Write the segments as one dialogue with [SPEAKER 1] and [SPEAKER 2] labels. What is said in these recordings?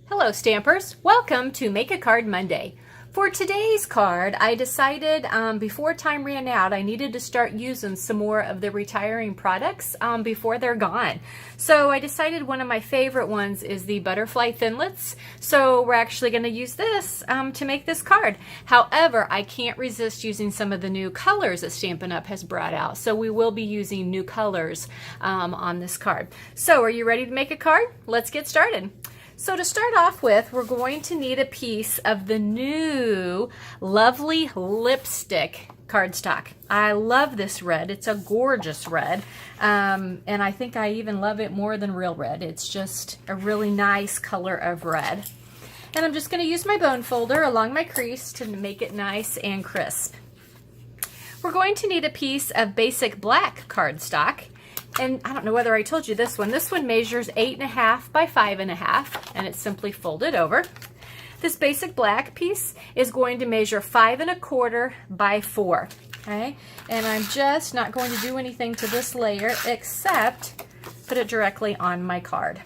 [SPEAKER 1] Hello Stampers, welcome to Make a Card Monday. For today's card, I decided before time ran out, I needed to start using some more of the retiring products before they're gone. So I decided one of my favorite ones is the butterfly thinlits. So we're actually going to use this to make this card. However, I can't resist using some of the new colors that Stampin' Up! Has brought out. So we will be using new colors on this card. So are you ready to make a card? Let's get started. So to start off with, we're going to need a piece of the new lovely lipstick cardstock. I love this red. It's a gorgeous red. And I think I even love it more than real red. It's just a really nice color of red. And I'm just going to use my bone folder along my crease to make it nice and crisp. We're going to need a piece of basic black cardstock. And I don't know whether I told you this one. This one measures 8.5 by 5.5, and it's simply folded over. This basic black piece is going to measure 5.25 by 4. Okay, and I'm just not going to do anything to this layer except put it directly on my card.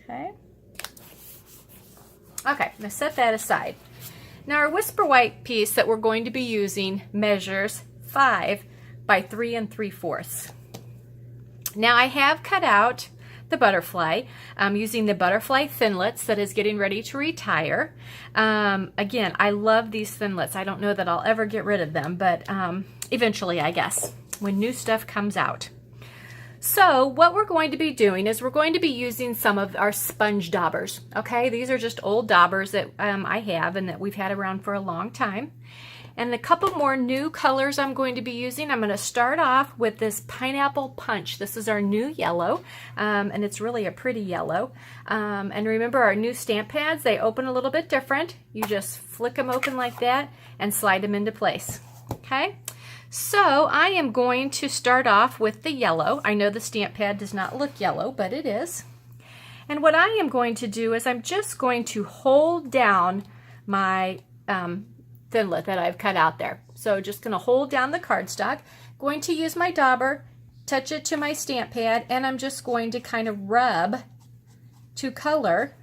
[SPEAKER 1] Okay. Okay, now set that aside. Now our whisper white piece that we're going to be using measures 5 by 3 3/4. Now I have cut out the butterfly using the butterfly thinlits that is getting ready to retire. Again, I love these thinlits. I don't know that I'll ever get rid of them, but eventually, I guess, when new stuff comes out. So what we're going to be doing is we're going to be using some of our sponge daubers. Okay, these are just old daubers that I have and that we've had around for a long time. And a couple more new colors I'm going to be using. I'm going to start off with this Pineapple Punch. This is our new yellow, and it's really a pretty yellow. And remember our new stamp pads, they open a little bit different. You just flick them open like that and slide them into place. Okay, so I am going to start off with the yellow. I know the stamp pad does not look yellow, but it is. And what I am going to do is I'm just going to hold down my thinlet that I've cut out there. So just going to hold down the cardstock, going to use my dauber, touch it to my stamp pad, and I'm just going to kind of rub to color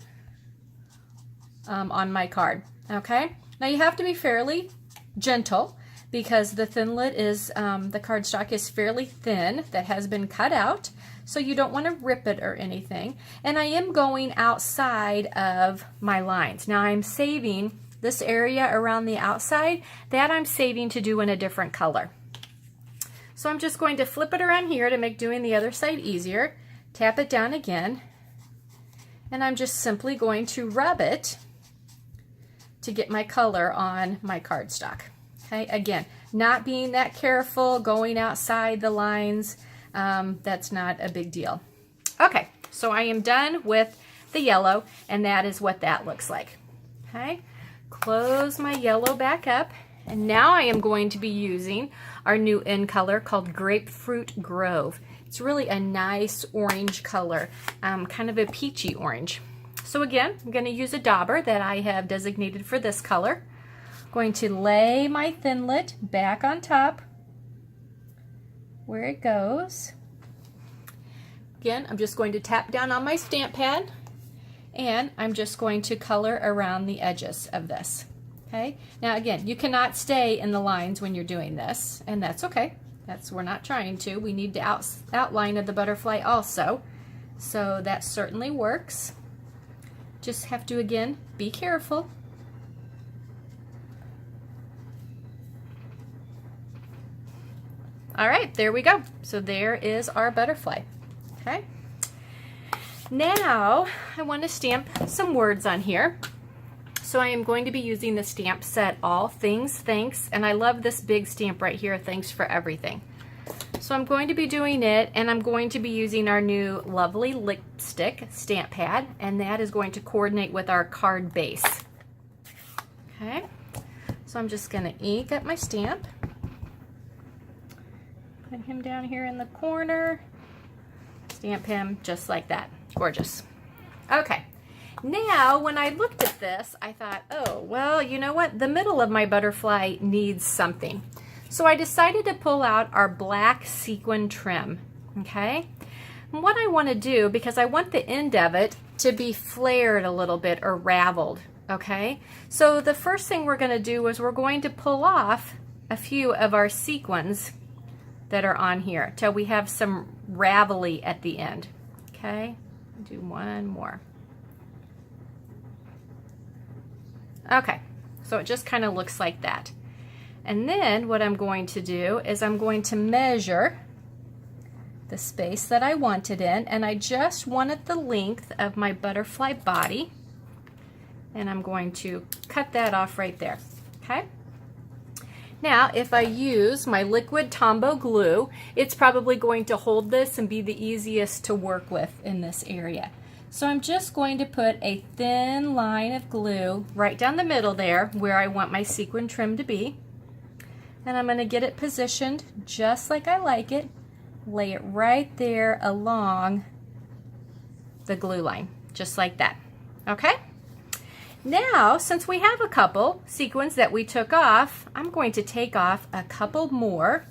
[SPEAKER 1] on my card. Okay, now you have to be fairly gentle because the thinlet is, the cardstock is fairly thin that has been cut out, so you don't want to rip it or anything. And I am going outside of my lines. Now I'm saving this area around the outside, that I'm saving to do in a different color. So I'm just going to flip it around here to make doing the other side easier, tap it down again, and I'm just simply going to rub it to get my color on my cardstock. Okay, again, not being that careful, going outside the lines, that's not a big deal. Okay, so I am done with the yellow, and that is what that looks like. Okay. Close my yellow back up, and now I am going to be using our new in color called Grapefruit Grove. It's really a nice orange color, kind of a peachy orange. So again, I'm going to use a dauber that I have designated for this color. I'm going to lay my thinlet back on top where it goes. Again, I'm just going to tap down on my stamp pad, and I'm just going to color around the edges of this. Okay, now again, you cannot stay in the lines when you're doing this, and that's okay. We're not trying to. We need the outline of the butterfly also, so that certainly works. Just have to, again, be careful. All right, there we go. So there is our butterfly. Okay. Now I want to stamp some words on here. So I am going to be using the stamp set All Things Thanks, and I love this big stamp right here, Thanks for Everything. So I'm going to be doing it, and I'm going to be using our new lovely lipstick stamp pad, and that is going to coordinate with our card base. Okay, so I'm just going to ink up my stamp, put him down here in the corner, stamp him just like that. Gorgeous. Okay, now when I looked at this, I thought, oh, well, you know what? The middle of my butterfly needs something. So I decided to pull out our black sequin trim, okay? And what I want to do, because I want the end of it to be flared a little bit or raveled, okay? So the first thing we're going to do is we're going to pull off a few of our sequins that are on here till we have some ravelly at the end, okay? Do one more. Okay, so it just kind of looks like that. And then what I'm going to do is I'm going to measure the space that I want it in, and I just wanted the length of my butterfly body, and I'm going to cut that off right there, okay? Now, if I use my liquid Tombow glue, it's probably going to hold this and be the easiest to work with in this area. So I'm just going to put a thin line of glue right down the middle there where I want my sequin trim to be. And I'm going to get it positioned just like I like it. Lay it right there along the glue line, just like that. Okay? Now, since we have a couple sequins that we took off, I'm going to take off a couple more,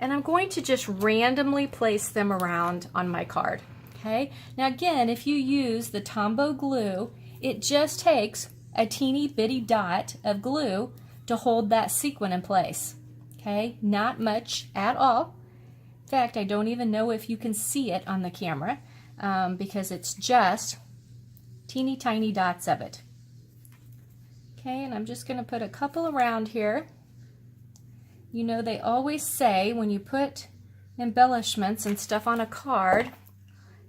[SPEAKER 1] and I'm going to just randomly place them around on my card. Okay? Now again, if you use the Tombow glue, it just takes a teeny bitty dot of glue to hold that sequin in place. Okay? Not much at all. In fact, I don't even know if you can see it on the camera because it's just teeny tiny dots of it. Okay, and I'm just going to put a couple around here. You know, they always say when you put embellishments and stuff on a card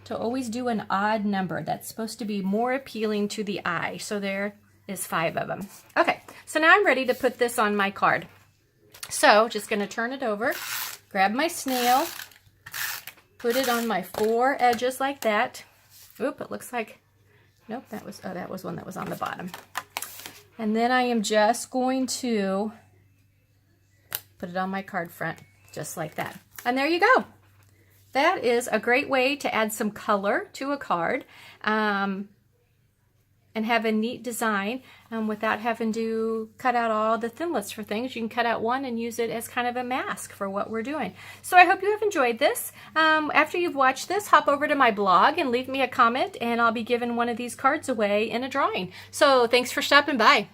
[SPEAKER 1] to always do an odd number. That's supposed to be more appealing to the eye. So there is 5 of them. Okay, so now I'm ready to put this on my card. So just going to turn it over, grab my snail, put it on my 4 edges like that. Oop, it looks like, nope, that was one that was on the bottom. And then I am just going to put it on my card front, just like that. And there you go. That is a great way to add some color to a card and have a neat design without having to cut out all the thinlits for things. You can cut out one and use it as kind of a mask for what we're doing. So I hope you have enjoyed this. After you've watched this, hop over to my blog and leave me a comment, and I'll be giving one of these cards away in a drawing. So thanks for stopping by.